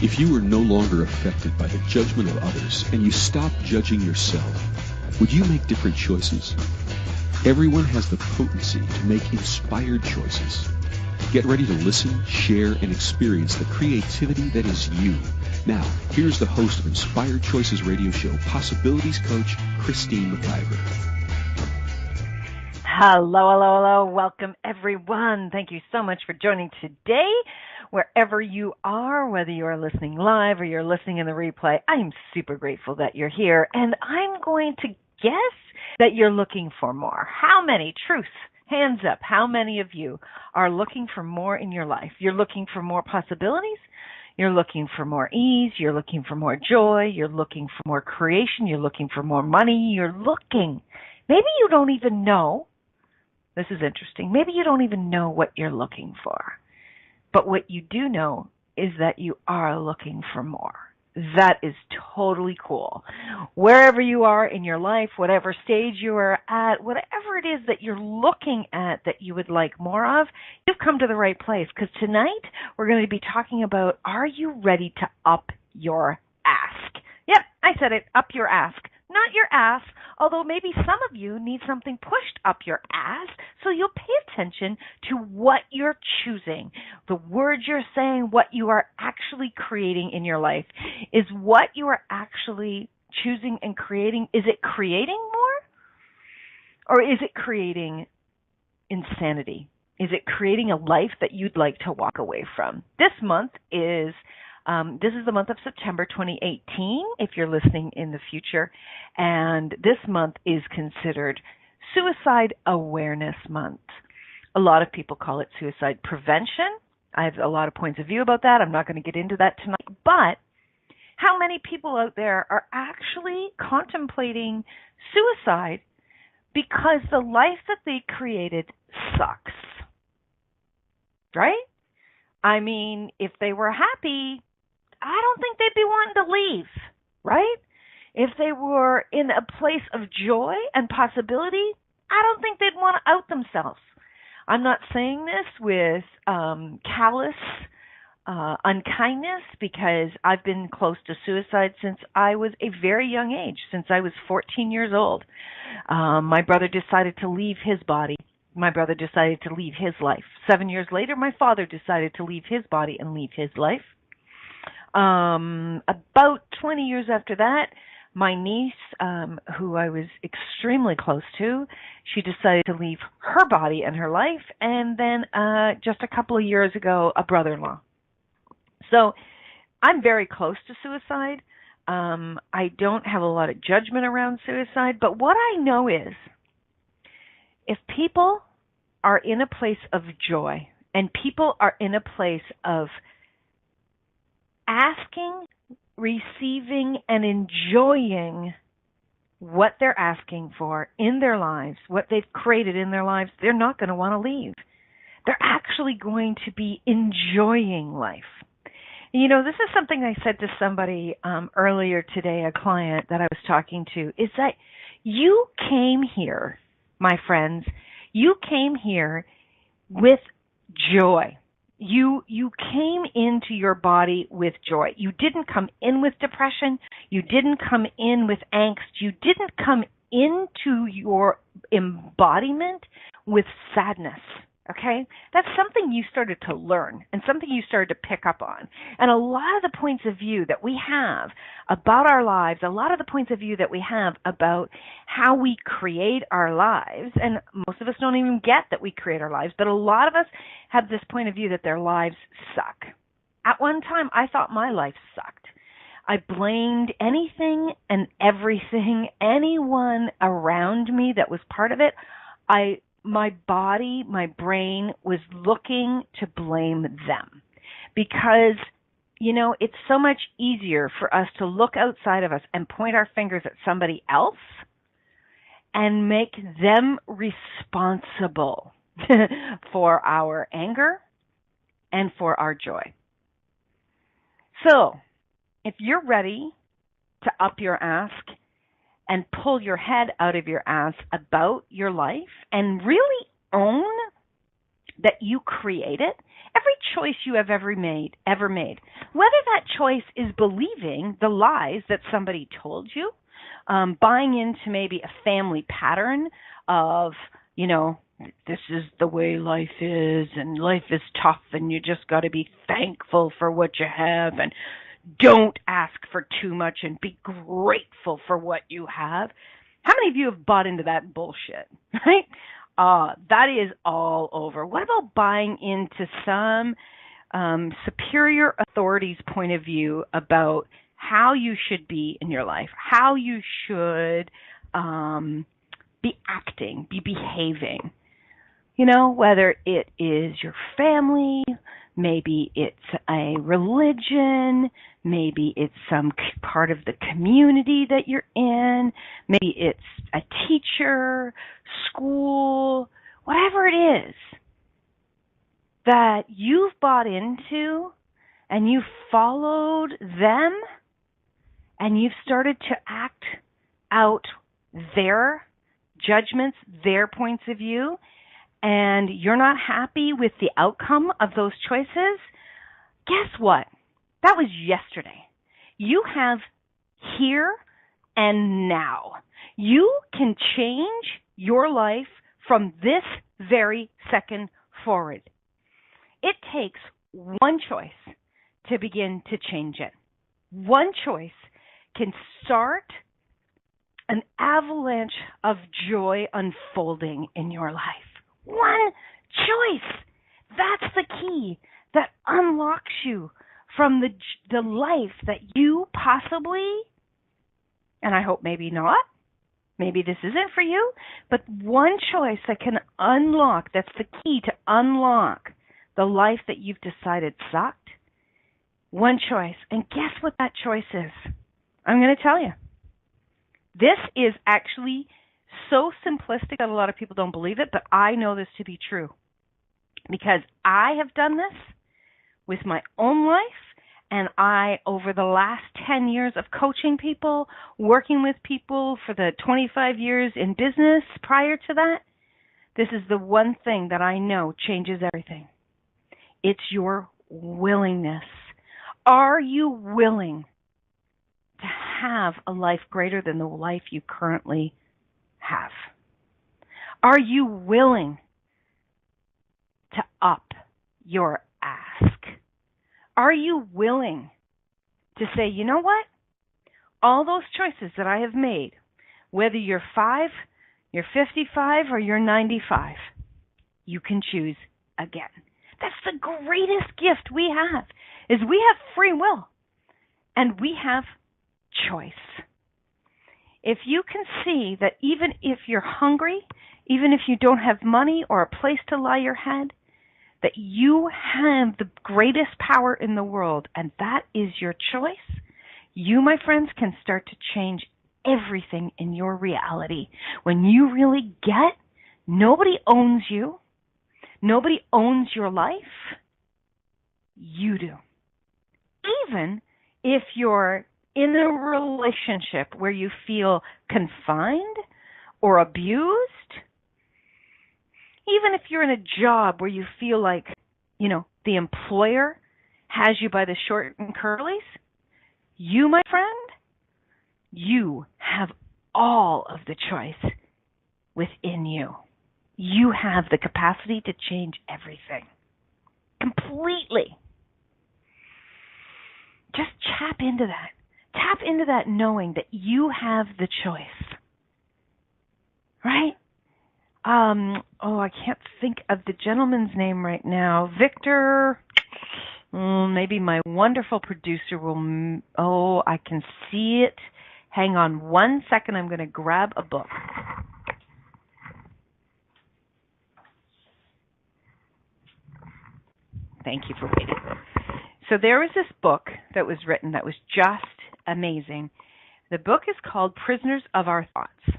If you were no longer affected by the judgment of others and you stopped judging yourself, would you make different choices? Everyone has the potency to make inspired choices. Get ready to listen, share, and experience the creativity that is you. Now, here's the host of Inspired Choices Radio Show, Possibilities Coach, Christine McIver. Hello. Welcome, everyone. Thank you so much for joining today. Wherever you are, whether you are listening live or you're listening in the replay, I'm super grateful that you're here. And I'm going to guess that you're looking for more. How many? Truth. Hands up. How many of you are looking for more in your life? You're looking for more possibilities. You're looking for more ease. You're looking for more joy. You're looking for more creation. You're looking for more money. You're looking. Maybe you don't even know. This is interesting. Maybe you don't even know what you're looking for. But what you do know is that you are looking for more. That is totally cool. Wherever you are in your life, whatever stage you are at, whatever it is that you're looking at that you would like more of, you've come to the right place. Because tonight we're going to be talking about, are you ready to up your ask? Yep, I said it, up your ask. Not your ass, although maybe some of you need something pushed up your ass, so you'll pay attention to what you're choosing. The words you're saying, what you are actually creating in your life. Is what you are actually choosing and creating, is it creating more? Or is it creating insanity? Is it creating a life that you'd like to walk away from? This is the month of September 2018, if you're listening in the future, and this month is considered Suicide Awareness Month. A lot of people call it suicide prevention. I have a lot of points of view about that. I'm not going to get into that tonight, but how many people out there are actually contemplating suicide because the life that they created sucks, right? I mean, if they were happy, I don't think they'd be wanting to leave, right? If they were in a place of joy and possibility, I don't think they'd want to out themselves. I'm not saying this with callous unkindness, because I've been close to suicide since I was a very young age, since I was 14 years old. My brother decided to leave his body. My brother decided to leave his life. 7 years later, my father decided to leave his body and leave his life. About 20 years after that, my niece, who I was extremely close to, she decided to leave her body and her life. And then just a couple of years ago, a brother-in-law. So I'm very close to suicide. I don't have a lot of judgment around suicide. But what I know is, if people are in a place of joy and people are in a place of asking, receiving, and enjoying what they're asking for in their lives, what they've created in their lives, they're not going to want to leave. They're actually going to be enjoying life. You know, this is something I said to somebody earlier today, a client that I was talking to, is that you came here, my friends, you came here with joy. You came into your body with joy. You didn't come in with depression. You didn't come in with angst. You didn't come into your embodiment with sadness. Okay? That's something you started to learn and something you started to pick up on. And a lot of the points of view that we have about our lives, a lot of the points of view that we have about how we create our lives, and most of us don't even get that we create our lives, but a lot of us have this point of view that their lives suck. At one time, I thought my life sucked. I blamed anything and everything, anyone around me that was part of it. My body, my brain was looking to blame them because, you know, it's so much easier for us to look outside of us and point our fingers at somebody else and make them responsible for our anger and for our joy. So, if you're ready to up your ask and pull your head out of your ass about your life and really own that you create it Every choice you have ever made, whether that choice is believing the lies that somebody told you, buying into maybe a family pattern of, this is the way life is, and life is tough, and you just got to be thankful for what you have, and don't ask for too much, and be grateful for what you have. How many of you have bought into that bullshit, right? That is all over. What about buying into some superior authority's point of view about how you should be in your life, how you should be acting, be behaving? Whether it is your family, maybe it's a religion, maybe it's some part of the community that you're in, maybe it's a teacher, school, whatever it is that you've bought into and you've followed them and you've started to act out their judgments, their points of view, and you're not happy with the outcome of those choices, guess what? That was yesterday. You have here and now. You can change your life from this very second forward. It takes one choice to begin to change it. One choice can start an avalanche of joy unfolding in your life. One choice. That's the key that unlocks you from the life that you possibly, and I hope maybe not, maybe this isn't for you, but one choice that can unlock, that's the key to unlock the life that you've decided sucked. One choice. And guess what that choice is? I'm going to tell you. This is actually so simplistic that a lot of people don't believe it, but I know this to be true because I have done this with my own life, and I, over the last 10 years of coaching people, working with people for the 25 years in business prior to that, this is the one thing that I know changes everything. It's your willingness. Are you willing to have a life greater than the life you currently have? Are you willing to up your ask? Are you willing to say, you know what? All those choices that I have made, whether you're 5, you're 55, or you're 95, you can choose again. That's the greatest gift we have, is we have free will and we have choice. If you can see that even if you're hungry, even if you don't have money or a place to lie your head, that you have the greatest power in the world, and that is your choice, you, my friends, can start to change everything in your reality. When you really get, nobody owns you, nobody owns your life, you do. Even if you're in a relationship where you feel confined or abused, even if you're in a job where you feel like, the employer has you by the short and curlies, you, my friend, you have all of the choice within you. You have the capacity to change everything completely. Just tap into that. Tap into that knowing that you have the choice. Right? I can't think of the gentleman's name right now. Victor, maybe my wonderful producer will, I can see it. Hang on 1 second. I'm going to grab a book. Thank you for waiting. So there was this book that was written that was just amazing. The book is called Prisoners of Our Thoughts.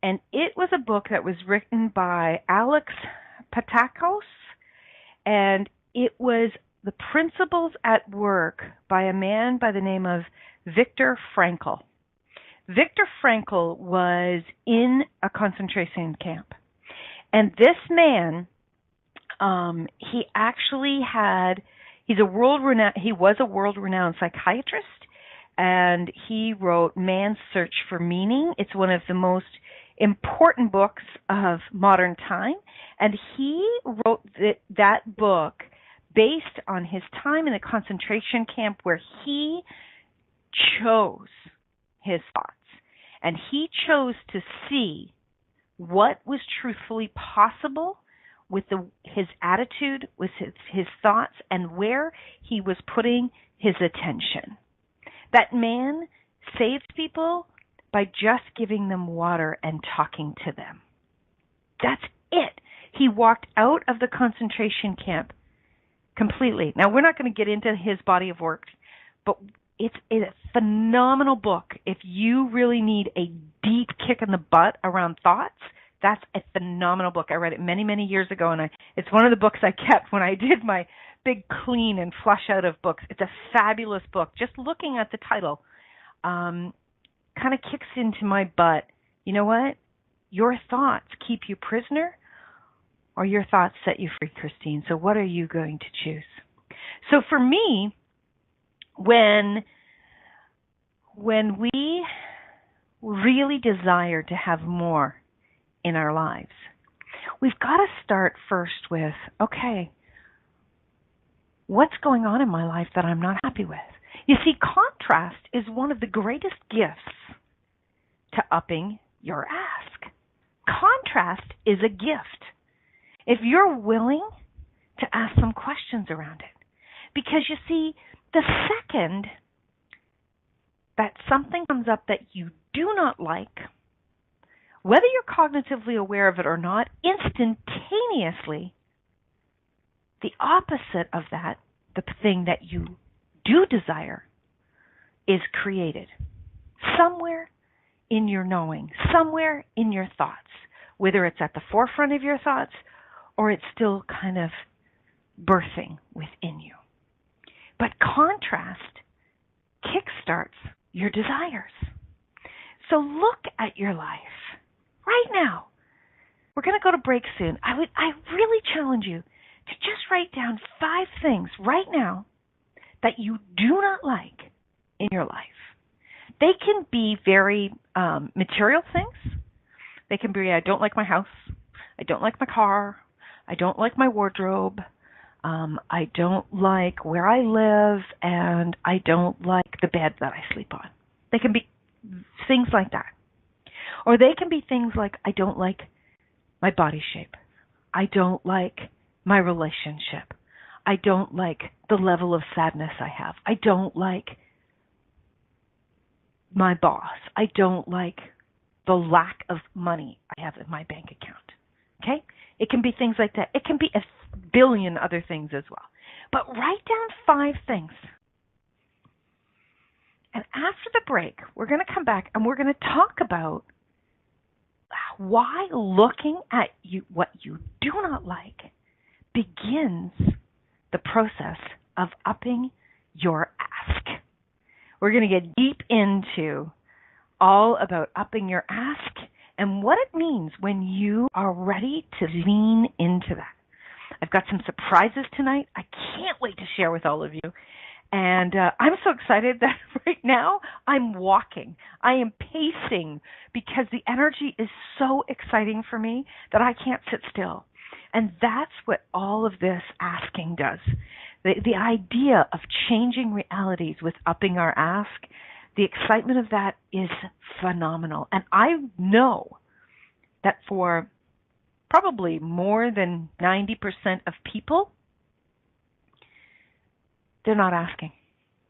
And it was a book that was written by Alex Patakos, and it was the principles at work by a man by the name of Viktor Frankl. Viktor Frankl was in a concentration camp. And this man He was a world-renowned psychiatrist, and he wrote Man's Search for Meaning. It's one of the most important books of modern time, and he wrote that book based on his time in a concentration camp where he chose his thoughts, and he chose to see what was truthfully possible with his attitude, with his thoughts, and where he was putting his attention. That man saved people by just giving them water and talking to them. That's it. He walked out of the concentration camp completely. Now, we're not going to get into his body of work, but it's a phenomenal book. If you really need a deep kick in the butt around thoughts, that's a phenomenal book. I read it many, many years ago, and it's one of the books I kept when I did my big clean and flush out of books. It's a fabulous book. Just looking at the title kind of kicks into my butt. You know what? Your thoughts keep you prisoner, or your thoughts set you free, Christine. So what are you going to choose? So for me, when we really desire to have more in our lives, we've got to start first with, okay, what's going on in my life that I'm not happy with? You see, contrast is one of the greatest gifts to upping your ask. Contrast is a gift if you're willing to ask some questions around it. Because you see, the second that something comes up that you do not like, whether you're cognitively aware of it or not, instantaneously, the opposite of that, the thing that you do desire, is created somewhere in your knowing, somewhere in your thoughts, whether it's at the forefront of your thoughts or it's still kind of birthing within you. But contrast kickstarts your desires. So look at your life right now. We're going to go to break soon. I really challenge you to just write down 5 things right now that you do not like in your life. They can be very material things. They can be, I don't like my house. I don't like my car. I don't like my wardrobe. I don't like where I live, and I don't like the bed that I sleep on. They can be things like that. Or they can be things like, I don't like my body shape. I don't like my relationship. I don't like the level of sadness I have. I don't like my boss. I don't like the lack of money I have in my bank account. Okay? It can be things like that. It can be a billion other things as well. But write down 5 things. And after the break, we're going to come back and we're going to talk about why looking at what you do not like begins the process of upping your ask. We're going to get deep into all about upping your ask and what it means when you are ready to lean into that. I've got some surprises tonight. I can't wait to share with all of you. And I'm so excited that right now I'm walking. I am pacing because the energy is so exciting for me that I can't sit still. And that's what all of this asking does. The idea of changing realities with upping our ask, the excitement of that is phenomenal. And I know that for probably more than 90% of people, they're not asking.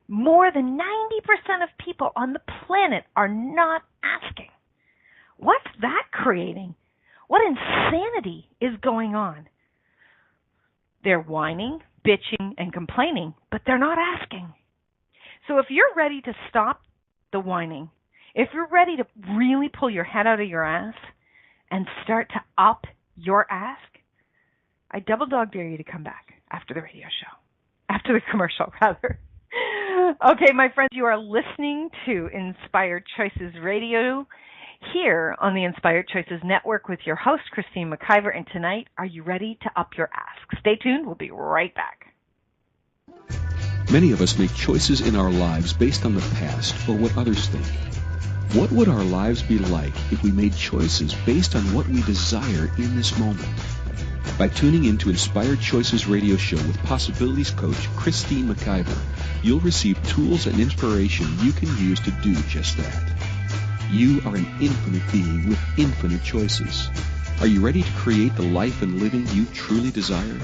More than 90% of people on the planet are not asking. What's that creating? What insanity is going on? They're whining, bitching, and complaining, but they're not asking. So if you're ready to stop the whining, if you're ready to really pull your head out of your ass and start to up your ask, I double dog dare you to come back after the radio show. After the commercial, rather. Okay, my friends, you are listening to Inspired Choices Radio here on the Inspired Choices Network with your host, Christine McIver. And tonight, are you ready to up your ask? Stay tuned. We'll be right back. Many of us make choices in our lives based on the past or what others think. What would our lives be like if we made choices based on what we desire in this moment? By tuning in to Inspired Choices radio show with Possibilities Coach Christine McIver, you'll receive tools and inspiration you can use to do just that. You are an infinite being with infinite choices. Are you ready to create the life and living you truly desire?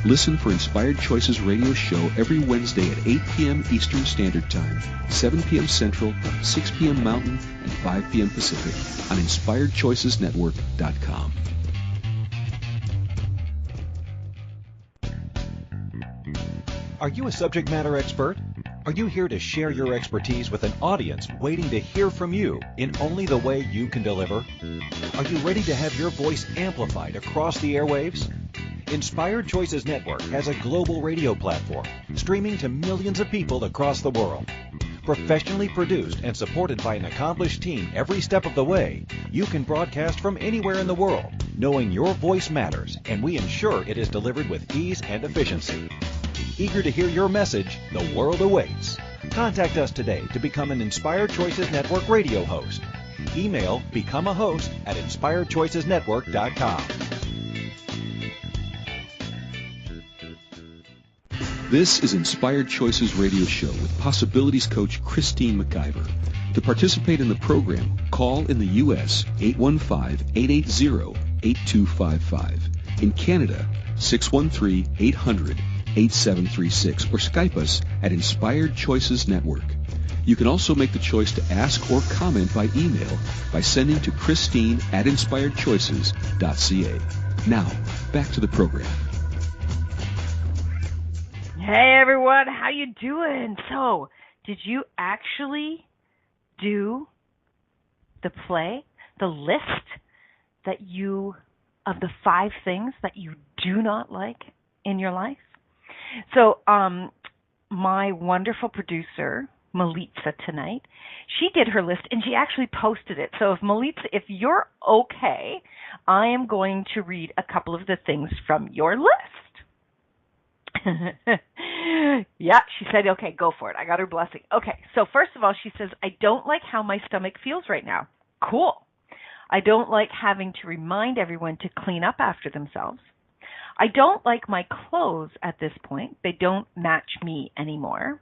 Listen for Inspired Choices radio show every Wednesday at 8 p.m. Eastern Standard Time, 7 p.m. Central, 6 p.m. Mountain, and 5 p.m. Pacific on InspiredChoicesNetwork.com. Are you a subject matter expert? Are you here to share your expertise with an audience waiting to hear from you in only the way you can deliver? Are you ready to have your voice amplified across the airwaves? Inspired Choices Network has a global radio platform streaming to millions of people across the world. Professionally produced and supported by an accomplished team every step of the way, you can broadcast from anywhere in the world, knowing your voice matters, and we ensure it is delivered with ease and efficiency. Eager to hear your message, the world awaits. Contact us today to become an Inspired Choices Network radio host. Email becomeahost@inspiredchoicesnetwork.com. This is Inspired Choices Radio Show with Possibilities Coach Christine McIver. To participate in the program, call in the U.S. 815-880-8255. In Canada, 613-800-8736, or Skype us at Inspired Choices Network. You can also make the choice to ask or comment by email by sending to Christine@InspiredChoices.ca. Now, back to the program. Hey everyone, how you doing? So, did you actually do the list that you, of the 5 things that you do not like in your life? So, my wonderful producer, Malitza, tonight, she did her list and she actually posted it. So Malitza, if you're okay, I am going to read a couple of the things from your list. Yeah, she said, okay, go for it. I got her blessing. Okay, so first of all, she says, I don't like how my stomach feels right now. Cool. I don't like having to remind everyone to clean up after themselves. I don't like my clothes at this point. They don't match me anymore.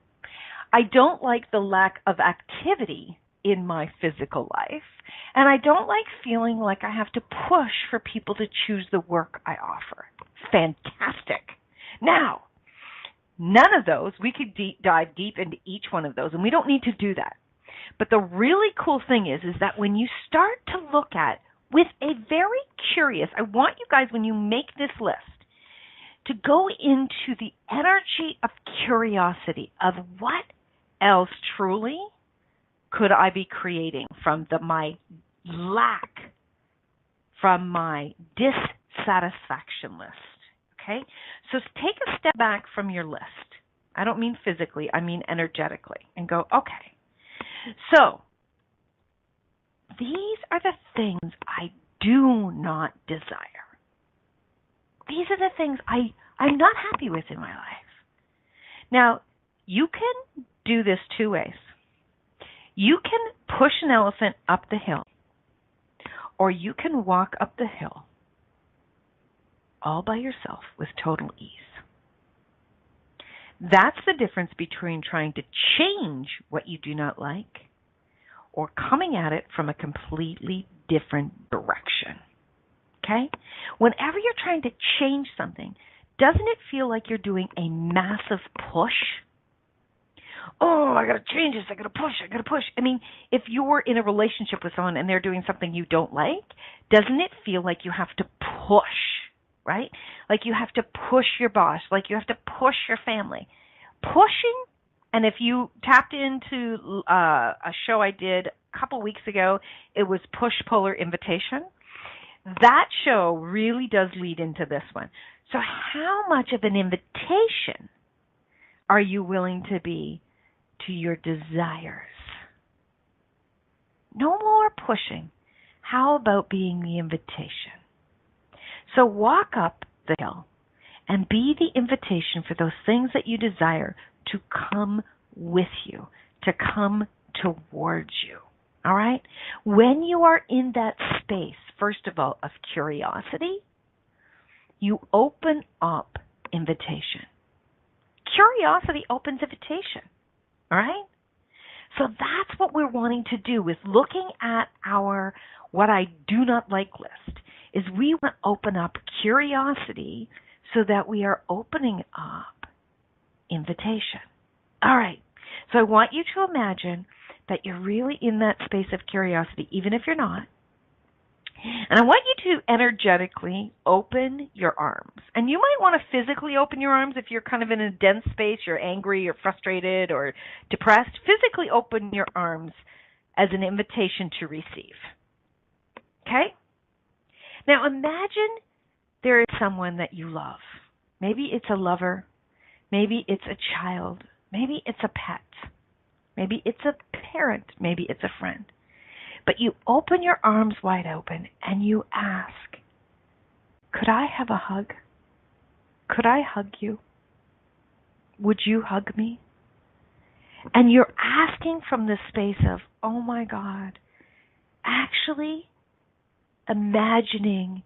I don't like the lack of activity in my physical life. And I don't like feeling like I have to push for people to choose the work I offer. Fantastic. Now, none of those, we could dive deep into each one of those, and we don't need to do that. But the really cool thing is that when you start to look at, with a very curious, I want you guys, when you make this list, to go into the energy of curiosity of what else truly could I be creating from my lack, from my dissatisfaction list. Okay? So take a step back from your list. I don't mean physically, I mean energetically. And go, okay, so these are the things I do not desire. These are the things I'm not happy with in my life. Now, you can do this 2 ways. You can push an elephant up the hill, or you can walk up the hill all by yourself with total ease. That's the difference between trying to change what you do not like or coming at it from a completely different direction. Okay? Whenever you're trying to change something, doesn't it feel like you're doing a massive push? Oh, I got to change this. I got to push. I mean, if you're in a relationship with someone and they're doing something you don't like, doesn't it feel like you have to push, right? Like you have to push your boss, like you have to push your family. Pushing, and if you tapped into a show I did a couple weeks ago, it was Push Polar Invitation. That show really does lead into this one. So how much of an invitation are you willing to be to your desires? No more pushing. How about being the invitation? So walk up the hill and be the invitation for those things that you desire to come with you, to come towards you. All right? When you are in that space, first of all, of curiosity, you open up invitation. Curiosity opens invitation. All right? So that's what we're wanting to do with looking at our what I do not like list, is we want to open up curiosity so that we are opening up invitation. All right. So I want you to imagine that you're really in that space of curiosity, even if you're not. And I want you to energetically open your arms. And you might want to physically open your arms if you're kind of in a dense space, you're angry or frustrated or depressed. Physically open your arms as an invitation to receive. Okay? Now imagine there is someone that you love. Maybe it's a lover. Maybe it's a child. Maybe it's a pet. Maybe it's a parent. Maybe it's a friend. But you open your arms wide open and you ask, could I have a hug? Could I hug you? Would you hug me? And you're asking from the space of, oh my God, actually imagining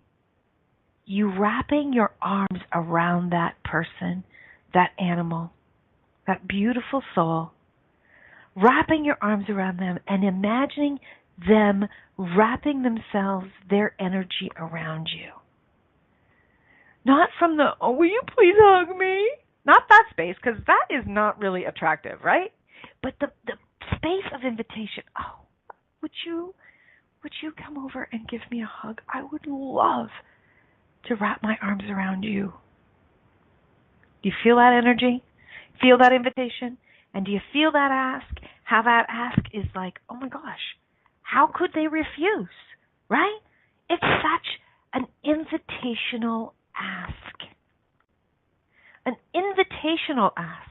you wrapping your arms around that person, that animal, that beautiful soul, wrapping your arms around them and imagining them wrapping themselves, their energy around you. Not from the, oh, will you please hug me? Not that space, because that is not really attractive, right? But the space of invitation. Oh, would you come over and give me a hug? I would love to wrap my arms around you. Do you feel that energy? Feel that invitation? And do you feel that ask? How that ask is like, oh my gosh, how could they refuse, right? It's such an invitational ask. An invitational ask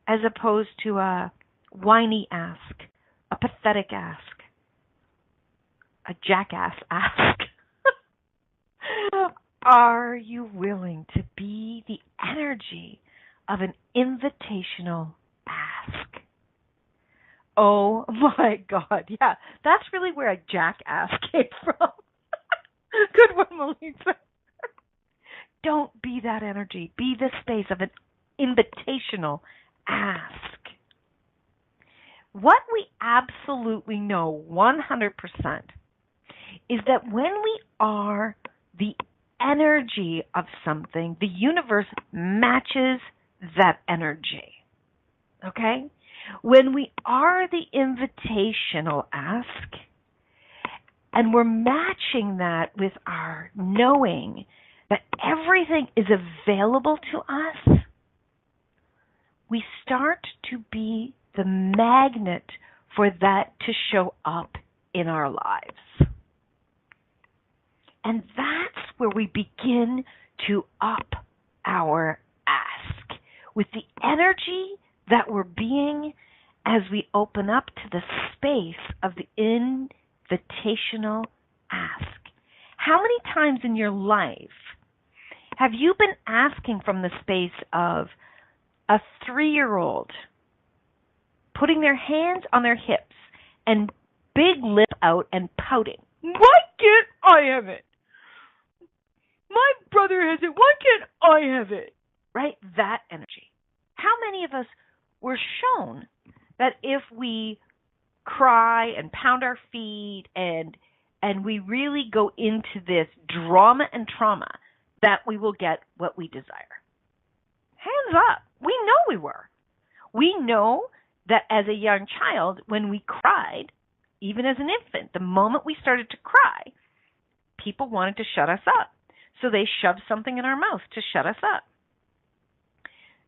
as opposed to a whiny ask, a pathetic ask, a jackass ask. Are you willing to be the energy of an invitational ask? Oh my God, yeah, that's really where a jackass came from. Good one, Melissa. Don't be that energy. Be the space of an invitational ask. What we absolutely know 100% is that when we are the energy of something, the universe matches that energy. Okay? When we are the invitational ask, and we're matching that with our knowing that everything is available to us, we start to be the magnet for that to show up in our lives. And that's where we begin to up our ask with the energy that we're being as we open up to the space of the invitational ask. How many times in your life have you been asking from the space of a 3-year-old putting their hands on their hips and big lip out and pouting? Why can't I have it? My brother has it. Why can't I have it? Right? That energy. How many of us were shown that if we cry and pound our feet and we really go into this drama and trauma, that we will get what we desire? Hands up. We know we were. We know that as a young child, when we cried, even as an infant, the moment we started to cry, people wanted to shut us up. So they shoved something in our mouth to shut us up.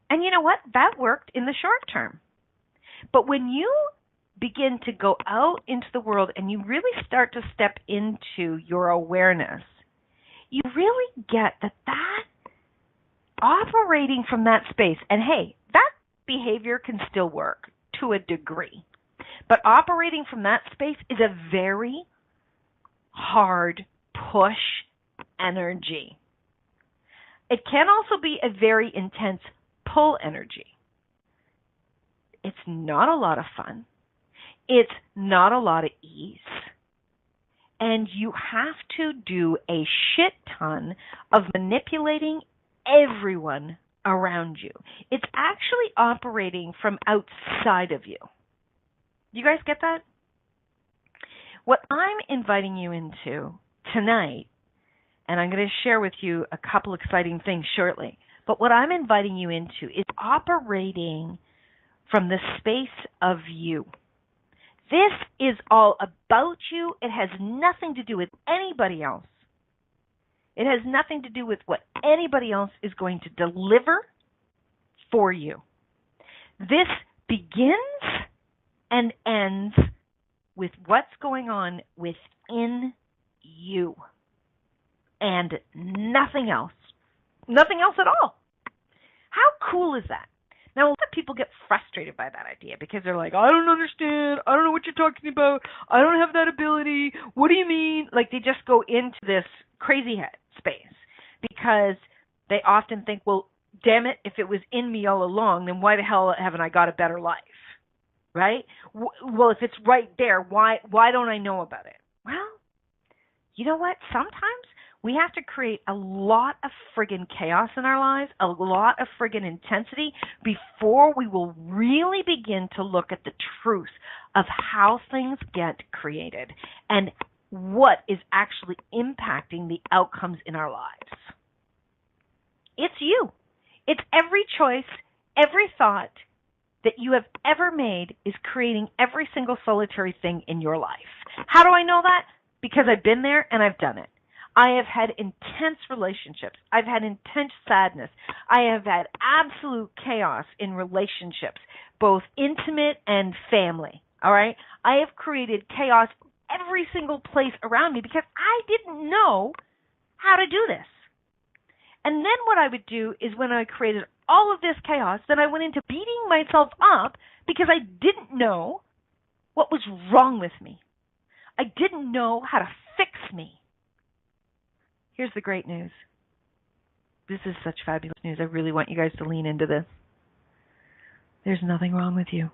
And you know what? That worked in the short term. But when you begin to go out into the world and you really start to step into your awareness, you really get that operating from that space, and hey, that behavior can still work to a degree, but operating from that space is a very hard push energy. It can also be a very intense pull energy. It's not a lot of fun. It's not a lot of ease. And you have to do a shit ton of manipulating everyone around you. It's actually operating from outside of you. You guys get that? What I'm inviting you into tonight, and I'm going to share with you a couple exciting things shortly, but what I'm inviting you into is operating from the space of you. This is all about you. It has nothing to do with anybody else. It has nothing to do with what anybody else is going to deliver for you. This begins and ends with what's going on within you and nothing else. Nothing else at all. How cool is that? Now, a lot of people get frustrated by that idea because they're like, I don't understand. I don't know what you're talking about. I don't have that ability. What do you mean? Like, they just go into this crazy head space because they often think, well, damn it, if it was in me all along, then why the hell haven't I got a better life? Right? Well, if it's right there, why don't I know about it? Well, you know what? Sometimes we have to create a lot of friggin' chaos in our lives, a lot of friggin' intensity before we will really begin to look at the truth of how things get created and what is actually impacting the outcomes in our lives. It's you. It's every choice, every thought that you have ever made is creating every single solitary thing in your life. How do I know that? Because I've been there and I've done it. I have had intense relationships. I've had intense sadness. I have had absolute chaos in relationships, both intimate and family, all right? I have created chaos every single place around me because I didn't know how to do this. And then what I would do is when I created all of this chaos, then I went into beating myself up because I didn't know what was wrong with me. I didn't know how to fix me. Here's the great news. This is such fabulous news. I really want you guys to lean into this. There's nothing wrong with you.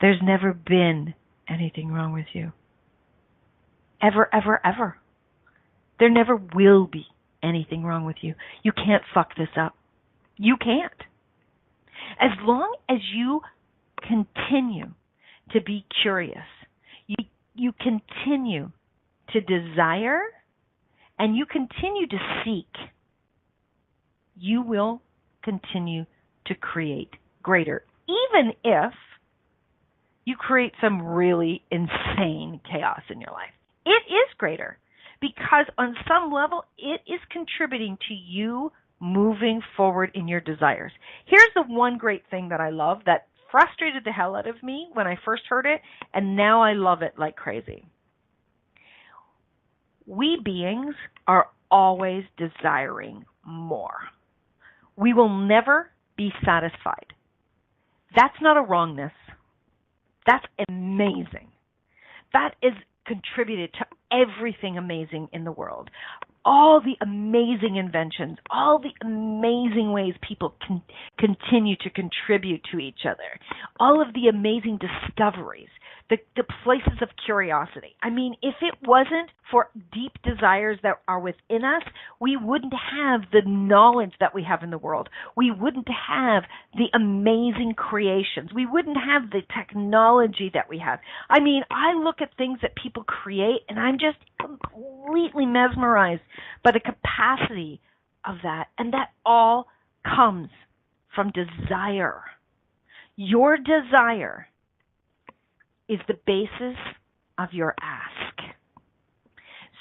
There's never been anything wrong with you. Ever, ever, ever. There never will be anything wrong with you. You can't fuck this up. You can't. As long as you continue to be curious, you continue to desire, and you continue to seek, you will continue to create greater, even if you create some really insane chaos in your life. It is greater because on some level, it is contributing to you moving forward in your desires. Here's the one great thing that I love that frustrated the hell out of me when I first heard it, and now I love it like crazy. We beings are always desiring more. We will never be satisfied. That's not a wrongness. That's amazing. That is contributed to everything amazing in the world. All the amazing inventions, all the amazing ways people can continue to contribute to each other, all of the amazing discoveries, the places of curiosity. I mean, if it wasn't for deep desires that are within us, we wouldn't have the knowledge that we have in the world. We wouldn't have the amazing creations. We wouldn't have the technology that we have. I mean, I look at things that people create, and I'm just completely mesmerized by the capacity of that. And that all comes from desire. Your desire is the basis of your ask.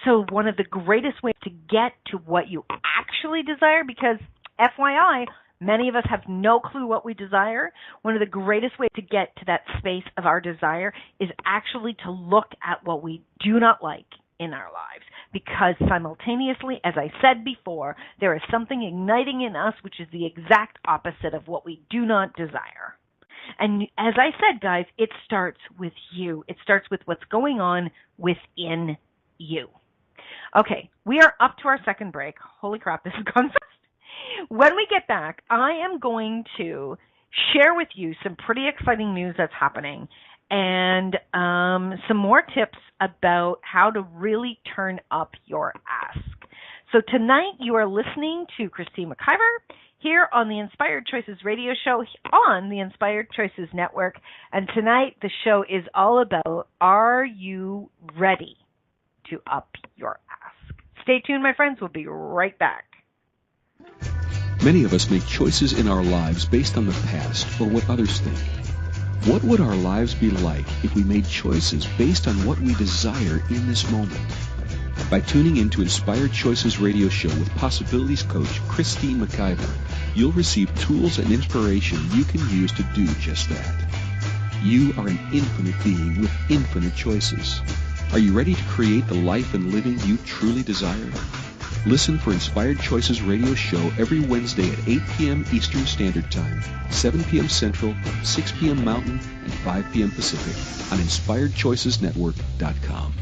So one of the greatest ways to get to what you actually desire, because FYI, many of us have no clue what we desire, one of the greatest ways to get to that space of our desire is actually to look at what we do not like in our lives. Because simultaneously, as I said before, there is something igniting in us which is the exact opposite of what we do not desire. And as I said, guys, it starts with you. It starts with what's going on within you. Okay, we are up to our second break. Holy crap, this has gone fast. When we get back, I am going to share with you some pretty exciting news that's happening and some more tips about how to really turn up your ask. So tonight you are listening to Christine McIver here on the Inspired Choices radio show on the Inspired Choices Network. And tonight the show is all about, are you ready to up your ask? Stay tuned, my friends. We'll be right back. Many of us make choices in our lives based on the past or what others think. What would our lives be like if we made choices based on what we desire in this moment? By tuning in to Inspired Choices radio show with Possibilities Coach Christine McIver, you'll receive tools and inspiration you can use to do just that. You are an infinite being with infinite choices. Are you ready to create the life and living you truly desire? Listen for Inspired Choices radio show every Wednesday at 8 p.m. Eastern Standard Time, 7 p.m. Central, 6 p.m. Mountain, and 5 p.m. Pacific on InspiredChoicesNetwork.com.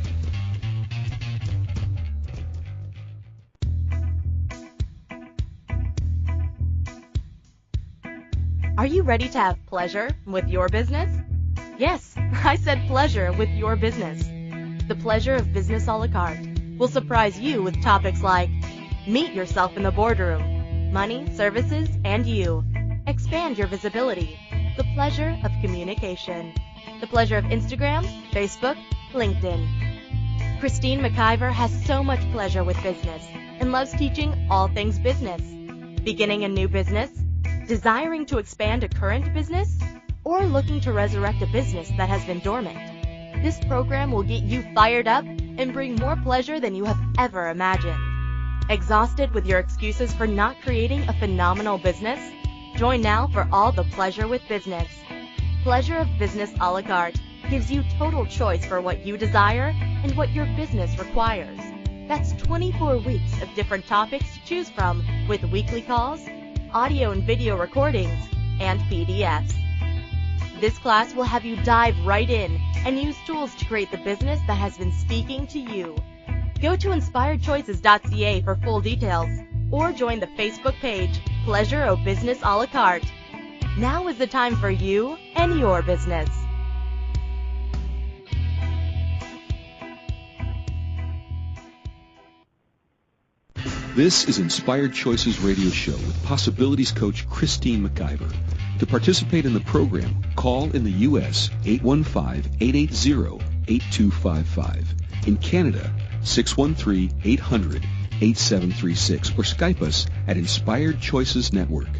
Are you ready to have pleasure with your business? Yes, I said pleasure with your business. The Pleasure of Business a la carte will surprise you with topics like meet yourself in the boardroom, money, services, and you. Expand your visibility. The pleasure of communication. The pleasure of Instagram, Facebook, LinkedIn. Christine McIver has so much pleasure with business and loves teaching all things business. Beginning a new business? Desiring to expand a current business? Or looking to resurrect a business that has been dormant? This program will get you fired up and bring more pleasure than you have ever imagined. Exhausted with your excuses for not creating a phenomenal business? Join now for all the pleasure with business. Pleasure of Business a la carte gives you total choice for what you desire and what your business requires. That's 24 weeks of different topics to choose from with weekly calls, audio and video recordings, and PDFs. This class will have you dive right in and use tools to create the business that has been speaking to you. Go to inspiredchoices.ca for full details or join the Facebook page, Pleasure of Business a la carte. Now is the time for you and your business. This is Inspired Choices radio show with Possibilities Coach Christine McIver. To participate in the program, call in the U.S. 815-880-8255. In Canada, 613-800-8736 or Skype us at Inspired Choices Network.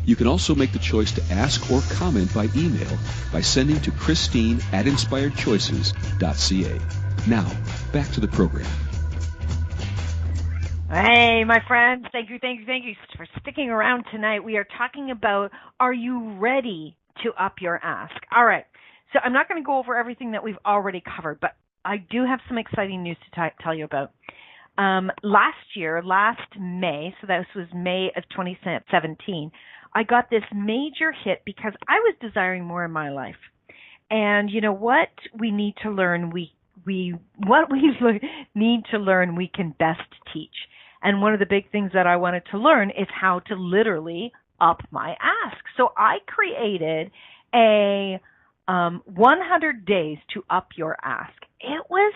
You can also make the choice to ask or comment by email by sending to Christine@InspiredChoices.ca. Now, back to the program. Hey, my friends, thank you for sticking around tonight. We are talking about, are you ready to up your ask? All right, so I'm not going to go over everything that we've already covered, but I do have some exciting news to tell you about. Last May, so that was May of 2017, I got this major hit because I was desiring more in my life. And you know what we need to learn, we need to learn we can best teach. And one of the big things that I wanted to learn is how to literally up my ask. So I created a 100 days to up your ask. It was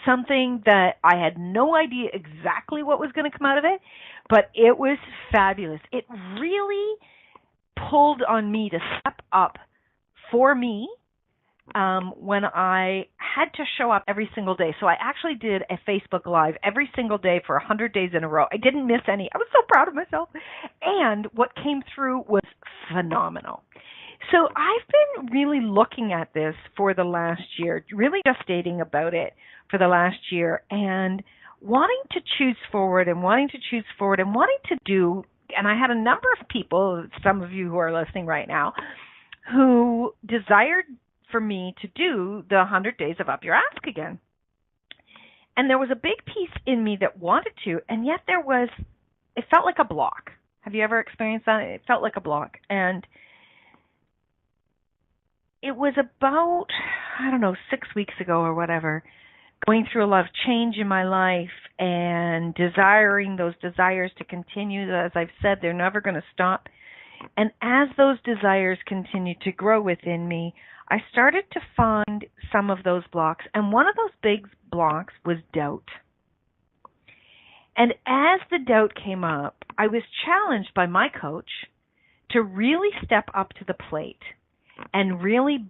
something that I had no idea exactly what was going to come out of it, but it was fabulous. It really pulled on me to step up for me when I had to show up every single day. So I actually did a Facebook Live every single day for 100 days in a row. I didn't miss any. I was so proud of myself. And what came through was phenomenal. So I've been really looking at this for the last year, really gestating about it for the last year and wanting to choose forward and wanting to do, and I had a number of people, some of you who are listening right now, who desired for me to do the 100 days of Up Your Ask again. And there was a big piece in me that wanted to, and yet it felt like a block. Have you ever experienced that? It felt like a block. And it was about, 6 weeks ago or whatever, going through a lot of change in my life and desiring those desires to continue. As I've said, they're never going to stop. And as those desires continued to grow within me, I started to find some of those blocks. And one of those big blocks was doubt. And as the doubt came up, I was challenged by my coach to really step up to the plate and really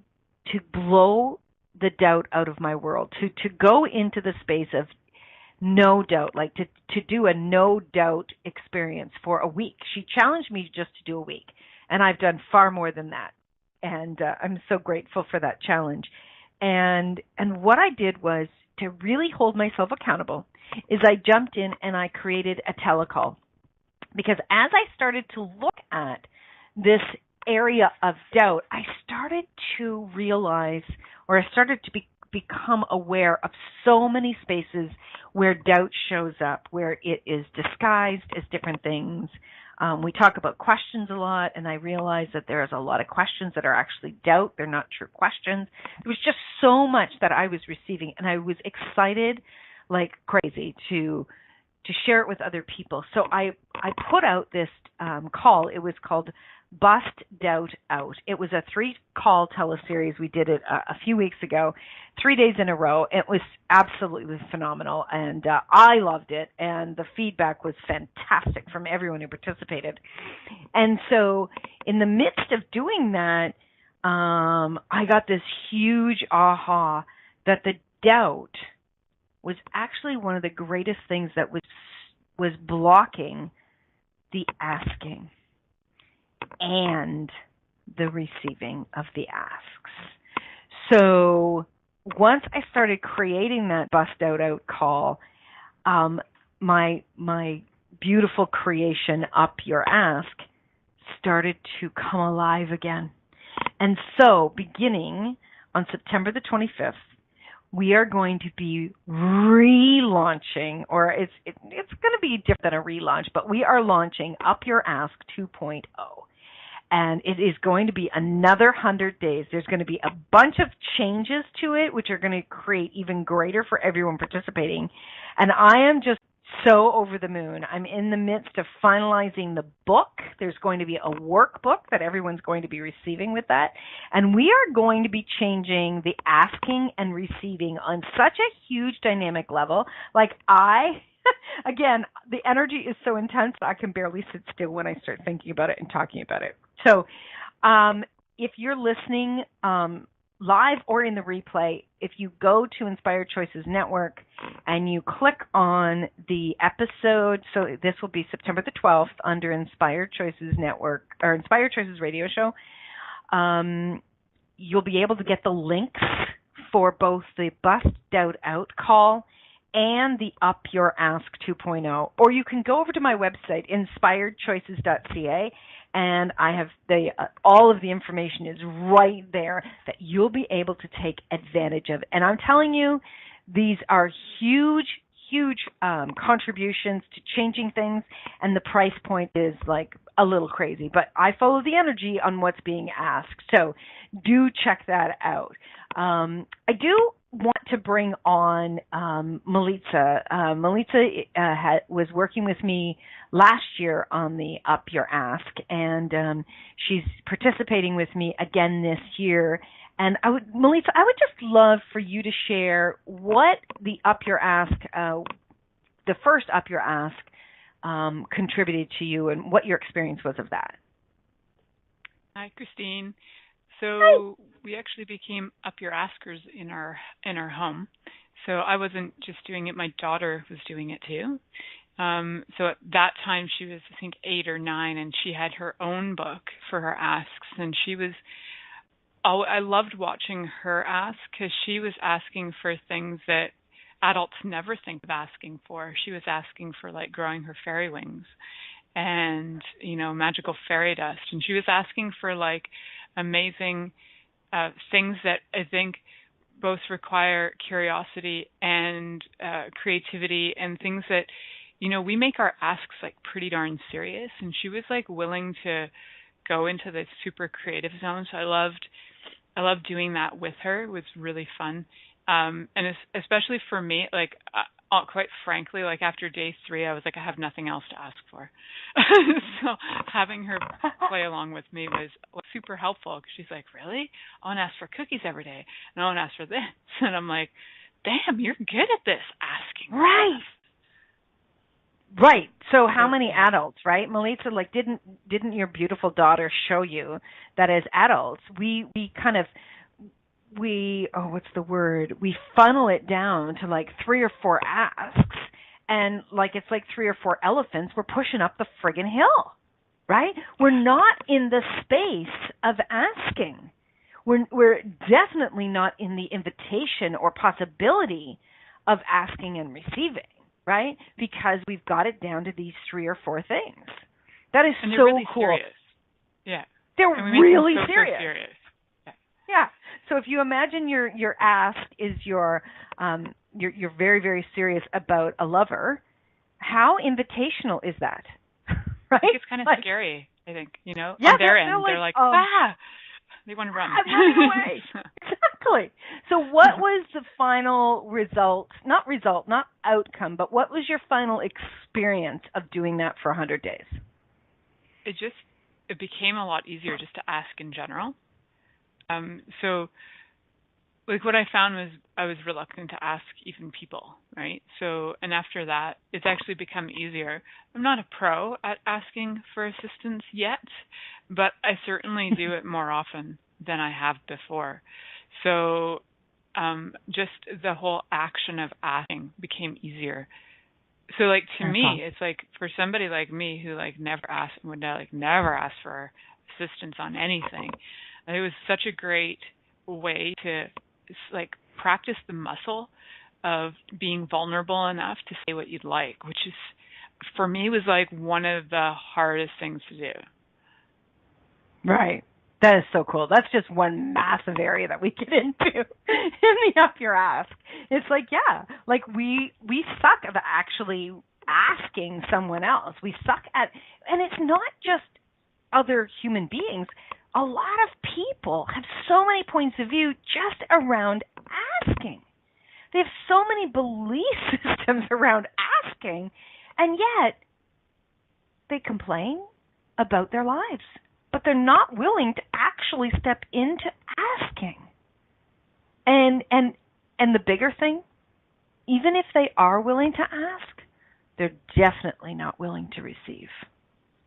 to blow the doubt out of my world, to go into the space of no doubt, like to do a no doubt experience for a week. She challenged me just to do a week, and I've done far more than that. And I'm so grateful for that challenge. And what I did was to really hold myself accountable is I jumped in and I created a telecall. Because as I started to look at this area of doubt, I started to realize, or I started to become aware of so many spaces where doubt shows up, where it is disguised as different things. We talk about questions a lot, and I realized that there's a lot of questions that are actually doubt. They're not true questions. There was just so much that I was receiving, and I was excited like crazy to share it with other people. So I put out this call. It was called Bust Doubt Out. It was a 3-call teleseries. We did it a few weeks ago, 3 days in a row. It was absolutely phenomenal, and I loved it, and the feedback was fantastic from everyone who participated. And so in the midst of doing that, I got this huge aha that the doubt was actually one of the greatest things that was blocking the asking and the receiving of the asks. So once I started creating that Bust Out call, my beautiful creation, Up Your Ask, started to come alive again. And so beginning on September the 25th, we are going to be relaunching, or it's going to be different than a relaunch, but we are launching Up Your Ask 2.0. And it is going to be another 100 days. There's going to be a bunch of changes to it, which are going to create even greater for everyone participating. And I am just so over the moon. I'm in the midst of finalizing the book. There's going to be a workbook that everyone's going to be receiving with that. And we are going to be changing the asking and receiving on such a huge dynamic level. Like again, the energy is so intense that I can barely sit still when I start thinking about it and talking about it. So if you're listening live or in the replay, if you go to Inspired Choices Network and you click on the episode, so this will be September the 12th under Inspired Choices Network, or Inspired Choices Radio Show, you'll be able to get the links for both the Bust Doubt Out call and the Up Your Ask 2.0. Or you can go over to my website, inspiredchoices.ca, and I have all of the information is right there that you'll be able to take advantage of. And I'm telling you, these are huge contributions to changing things, and the price point is like a little crazy. But I follow the energy on what's being asked, so do check that out. I do want to bring on Melitza. Melitza was working with me last year on the Up Your Ask, and she's participating with me again this year. And Melitza, I would just love for you to share what the Up Your Ask, the first Up Your Ask, contributed to you, and what your experience was of that. Hi, Christine. So we actually became Up Your Askers in our home. So I wasn't just doing it; my daughter was doing it too. So at that time, she was, I think, 8 or 9, and she had her own book for her asks, and she was. I loved watching her ask because she was asking for things that adults never think of asking for. She was asking for like growing her fairy wings and, magical fairy dust. And she was asking for like amazing things that I think both require curiosity and creativity, and things that, we make our asks like pretty darn serious. And she was like willing to go into the super creative zone. So I loved doing that with her. It was really fun. And especially for me, like, quite frankly, like after day 3, I was like, I have nothing else to ask for. So having her play along with me was super helpful, because she's like, really? I want to ask for cookies every day, and I want to ask for this. And I'm like, damn, you're good at this, asking. Right. Right. So how many adults, right? Melissa, like, didn't your beautiful daughter show you that as adults, we funnel it down to like 3 or 4 asks, and like it's like 3 or 4 elephants we're pushing up the friggin' hill, right? We're not in the space of asking. We're definitely not in the invitation or possibility of asking and receiving, right? Because we've got it down to these 3 or 4 things. That is and so really cool. Serious. Yeah. They're really serious. So serious. Yeah. So if you imagine your ask is you're very, very serious about a lover, how invitational is that? Right? I think it's kind of scary, I think, Yeah, on their end. They're like, they want to run. I'm running away. Exactly. So what was the final not outcome, but what was your final experience of doing that for 100 days? It became a lot easier just to ask in general. So, like, what I found was I was reluctant to ask even people, right? So, and after that, it's actually become easier. I'm not a pro at asking for assistance yet, but I certainly do it more often than I have before. So, just the whole action of asking became easier. So, like, to me, it's like, for somebody like me who, like, never asked, would never ask for assistance on anything, it was such a great way to, like, practice the muscle of being vulnerable enough to say what you'd like, which is, for me, was like one of the hardest things to do. Right. That is so cool. That's just one massive area that we get into in the Up Your Ask. It's like, yeah, like we suck at actually asking someone else. We suck at, and it's not just other human beings. A lot of people have so many points of view just around asking. They have so many belief systems around asking, and yet they complain about their lives, but they're not willing to actually step into asking. And the bigger thing, even if they are willing to ask, they're definitely not willing to receive.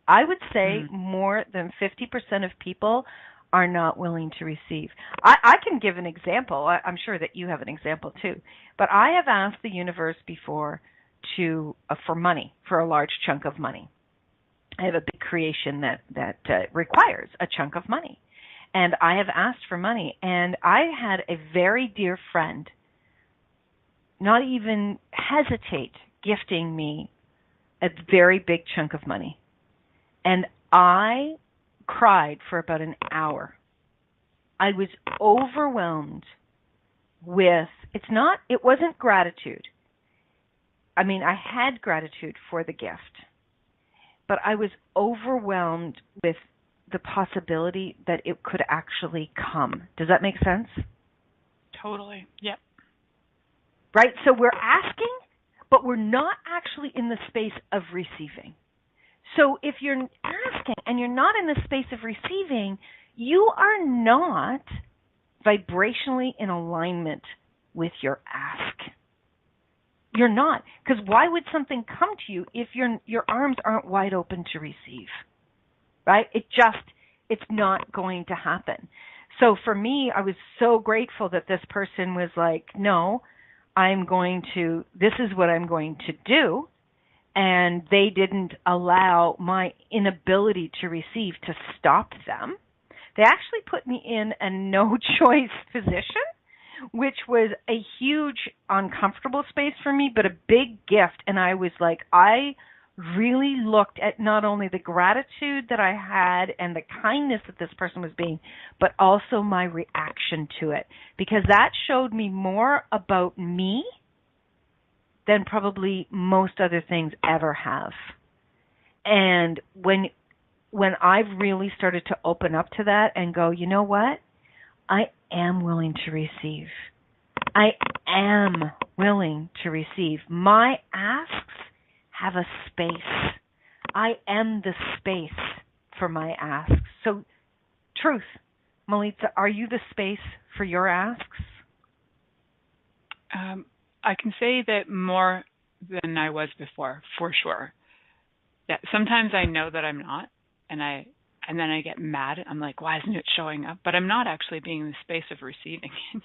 I would say more than 50% of people are not willing to receive. I can give an example. I'm sure that you have an example too. But I have asked the universe before for money, for a large chunk of money. I have a big creation that requires a chunk of money. And I have asked for money. And I had a very dear friend not even hesitate gifting me a very big chunk of money. And I cried for about an hour. I was overwhelmed with, it wasn't gratitude. I mean, I had gratitude for the gift, but I was overwhelmed with the possibility that it could actually come. Does that make sense? Totally. Yep. Right? So we're asking, but we're not actually in the space of receiving. So if you're asking and you're not in the space of receiving, you are not vibrationally in alignment with your ask. You're not. Because why would something come to you if your arms aren't wide open to receive? Right? It's not going to happen. So for me, I was so grateful that this person was like, no, this is what I'm going to do. And they didn't allow my inability to receive to stop them. They actually put me in a no-choice position, which was a huge uncomfortable space for me, but a big gift. And I was like, I really looked at not only the gratitude that I had and the kindness that this person was being, but also my reaction to it, because that showed me more about me than probably most other things ever have. And when I've really started to open up to that and go, you know what? I am willing to receive. I am willing to receive. My asks have a space. I am the space for my asks. So, truth, Melita, are you the space for your asks? I can say that more than I was before, for sure. Yeah, sometimes I know that I'm not, and then I get mad. I'm like, why isn't it showing up? But I'm not actually being in the space of receiving it.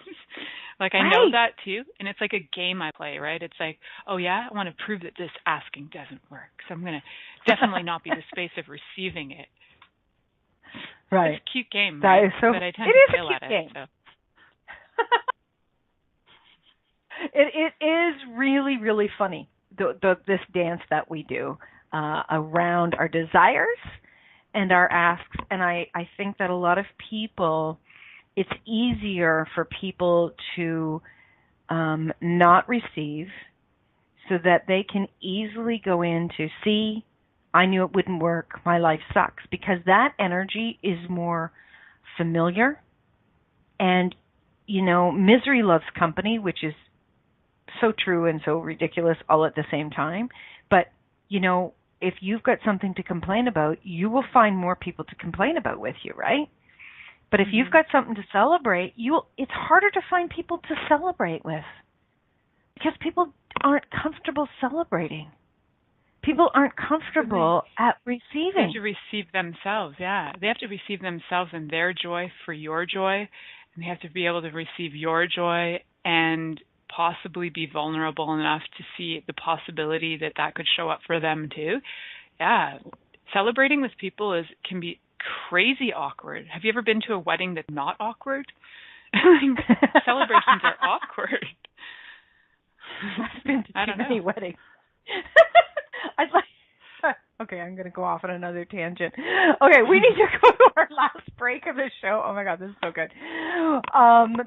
Like, I know that too, and it's like a game I play, right? It's like, oh yeah, I want to prove that this asking doesn't work, so I'm going to definitely not be the space of receiving it. Right. It's a cute game, that right? Is so, but I tend to fail at game. it. So. It is really, really funny, this dance that we do around our desires and our asks. And I think that a lot of people, it's easier for people to not receive so that they can easily go into, see, I knew it wouldn't work, my life sucks, because that energy is more familiar. And, misery loves company, which is so true and so ridiculous all at the same time. But, if you've got something to complain about, you will find more people to complain about with you, right? But if you've got something to celebrate, it's harder to find people to celebrate with because people aren't comfortable celebrating. People aren't comfortable at receiving. They have to receive themselves, yeah. They have to receive themselves and their joy for your joy, and they have to be able to receive your joy and possibly be vulnerable enough to see the possibility that could show up for them too. Yeah, celebrating with people can be crazy awkward. Have you ever been to a wedding that's not awkward? Celebrations are awkward. I've been to too many weddings. Okay, I'm going to go off on another tangent. Okay, we need to go to our last break of the show. Oh, my God, this is so good.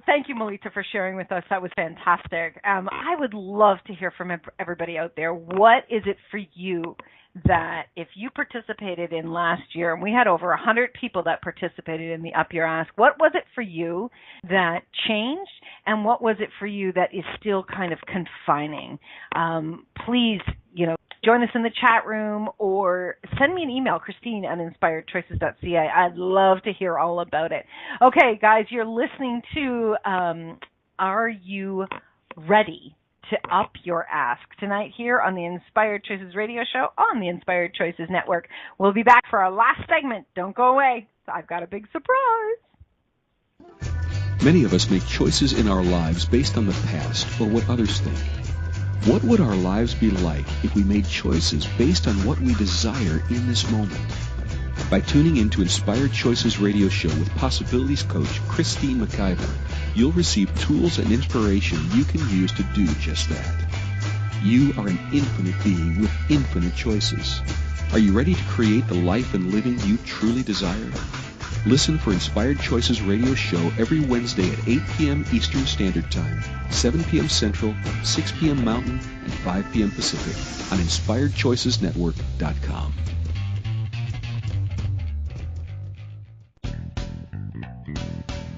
Thank you, Melita, for sharing with us. That was fantastic. I would love to hear from everybody out there. What is it for you that if you participated in last year, and we had over 100 people that participated in the Up Your Ask, what was it for you that changed, and what was it for you that is still kind of confining? Please, join us in the chat room or send me an email, Christine@inspiredchoices.ca. I'd love to hear all about it. Okay, guys, you're listening to Are You Ready to Up Your Ask tonight here on the Inspired Choices radio show on the Inspired Choices Network. We'll be back for our last segment. Don't go away. I've got a big surprise. Many of us make choices in our lives based on the past or what others think. What would our lives be like if we made choices based on what we desire in this moment? By tuning in to Inspired Choices radio show with Possibilities coach Christine McIver, you'll receive tools and inspiration you can use to do just that. You are an infinite being with infinite choices. Are you ready to create the life and living you truly desire? Listen for Inspired Choices radio show every Wednesday at 8 p.m. Eastern Standard Time, 7 p.m. Central, 6 p.m. Mountain, and 5 p.m. Pacific on InspiredChoicesNetwork.com.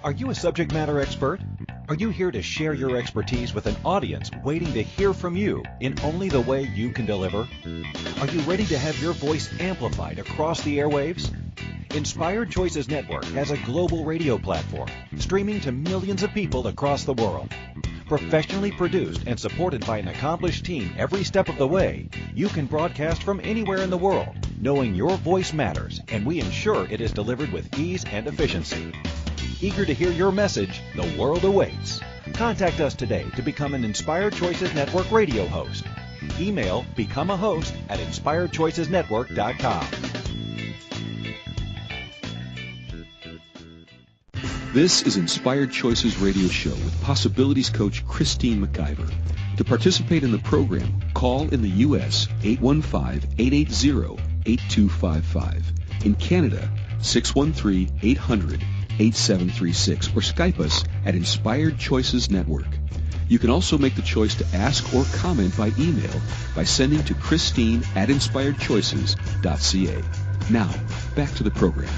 Are you a subject matter expert? Are you here to share your expertise with an audience waiting to hear from you in only the way you can deliver? Are you ready to have your voice amplified across the airwaves? Inspired Choices Network has a global radio platform streaming to millions of people across the world. Professionally produced and supported by an accomplished team every step of the way, you can broadcast from anywhere in the world, knowing your voice matters, and we ensure it is delivered with ease and efficiency. Eager to hear your message, the world awaits. Contact us today to become an Inspired Choices Network radio host. Email becomeahost@inspiredchoicesnetwork.com. This is Inspired Choices Radio Show with Possibilities Coach Christine McIver. To participate in the program, call in the U.S. 815-880-8255. In Canada, 613-800-8736. Or Skype us at Inspired Choices Network. You can also make the choice to ask or comment by email by sending to Christine@InspiredChoices.ca. Now, back to the program.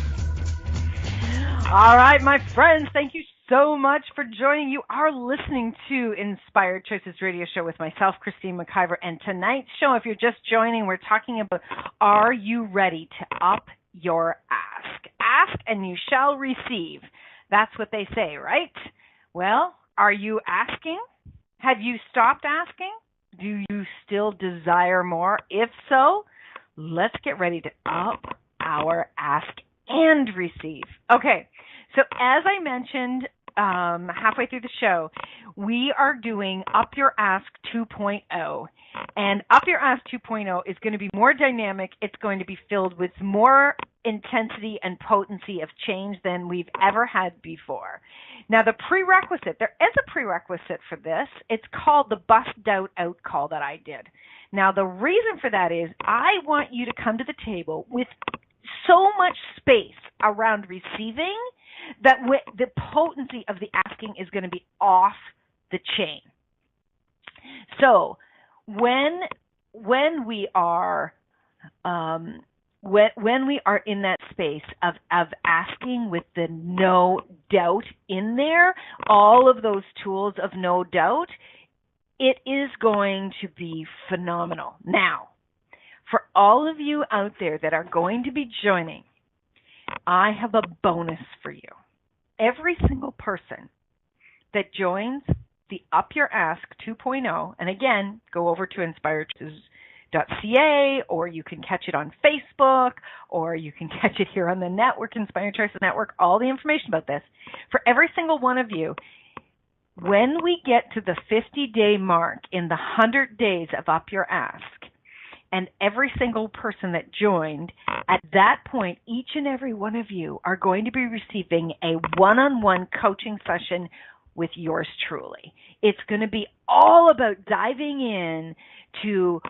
All right, my friends, thank you so much for joining. You are listening to Inspired Choices Radio Show with myself, Christine McIver. And tonight's show, if you're just joining, we're talking about, are you ready to up your ask? Ask and you shall receive. That's what they say, right? Well, are you asking? Have you stopped asking? Do you still desire more? If so, let's get ready to up our ask and receive. Okay, so as I mentioned halfway through the show, we are doing Up Your Ask 2.0. And Up Your Ask 2.0 is going to be more dynamic. It's going to be filled with more intensity and potency of change than we've ever had before. Now, the prerequisite, there is a prerequisite for this. It's called the Bust Doubt Out call that I did. Now, the reason for that is I want you to come to the table with so much space around receiving that the potency of the asking is going to be off the chain. So when we are when we are in that space of asking with the no doubt in there, all of those tools of no doubt, it is going to be phenomenal. Now, for all of you out there that are going to be joining, I have a bonus for you. Every single person that joins the Up Your Ask 2.0, and again, go over to inspiredchoices.ca, or you can catch it on Facebook, or you can catch it here on the network, Inspired Choices Network, all the information about this. For every single one of you, when we get to the 50-day mark in the 100 days of Up Your Ask, and every single person that joined, at that point, each and every one of you are going to be receiving a one-on-one coaching session with yours truly. It's going to be all about diving in to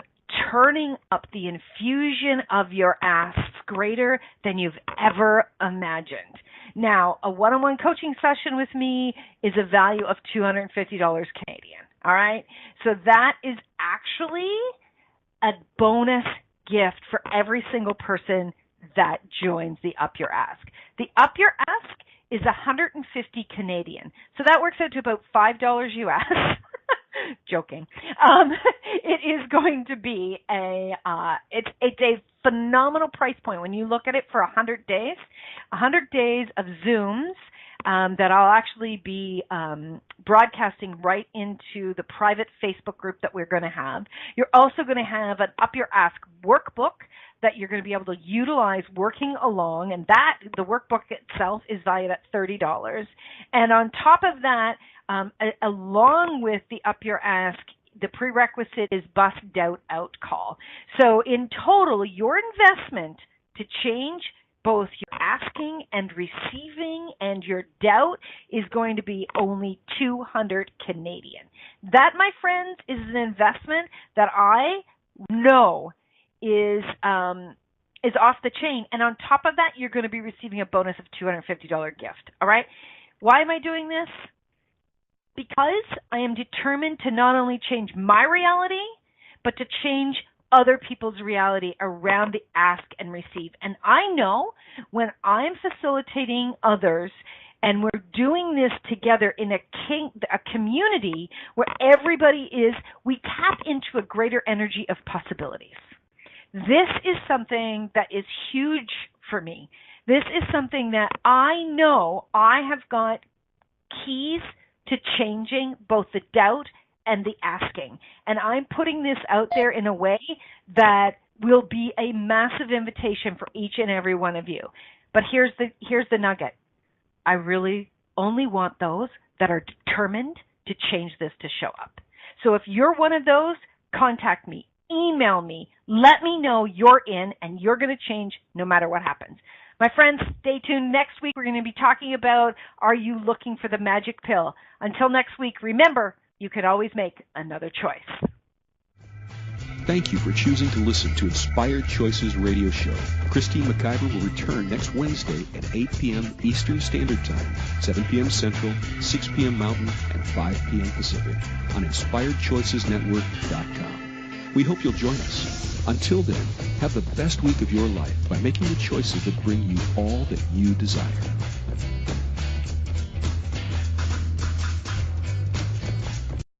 turning up the infusion of your asks greater than you've ever imagined. Now, a one-on-one coaching session with me is a value of $250 Canadian, all right? So that is actually a bonus gift for every single person that joins the Up Your Ask. The Up Your Ask is 150 Canadian. So that works out to about $5 US. Joking. It is going to be it's a phenomenal price point when you look at it for 100 days. 100 days of Zooms that I'll actually be broadcasting right into the private Facebook group that we're going to have. You're also going to have an Up Your Ask workbook that you're going to be able to utilize working along, and that the workbook itself is valued at $30. And on top of that, along with the Up Your Ask, the prerequisite is Bust Doubt Out call. So in total, your investment to change both your asking and receiving and your doubt is going to be only 200 Canadian. That, my friends, is an investment that I know is off the chain. And on top of that, you're going to be receiving a bonus of $250 gift. All right? Why am I doing this? Because I am determined to not only change my reality, but to change other people's reality around the ask and receive. And I know when I'm facilitating others and we're doing this together in a community where everybody is, we tap into a greater energy of possibilities. This is something that is huge for me. This is something that I know I have got keys to changing both the doubt and the asking. And I'm putting this out there in a way that will be a massive invitation for each and every one of you. But here's the nugget. I really only want those that are determined to change this to show up. So if you're one of those, contact me, email me, let me know you're in and you're going to change no matter what happens. My friends, stay tuned. Next week, we're going to be talking about, are you looking for the magic pill? Until next week, remember, you can always make another choice. Thank you for choosing to listen to Inspired Choices Radio Show. Christine McIver will return next Wednesday at 8 p.m. Eastern Standard Time, 7 p.m. Central, 6 p.m. Mountain, and 5 p.m. Pacific on InspiredChoicesNetwork.com. We hope you'll join us. Until then, have the best week of your life by making the choices that bring you all that you desire.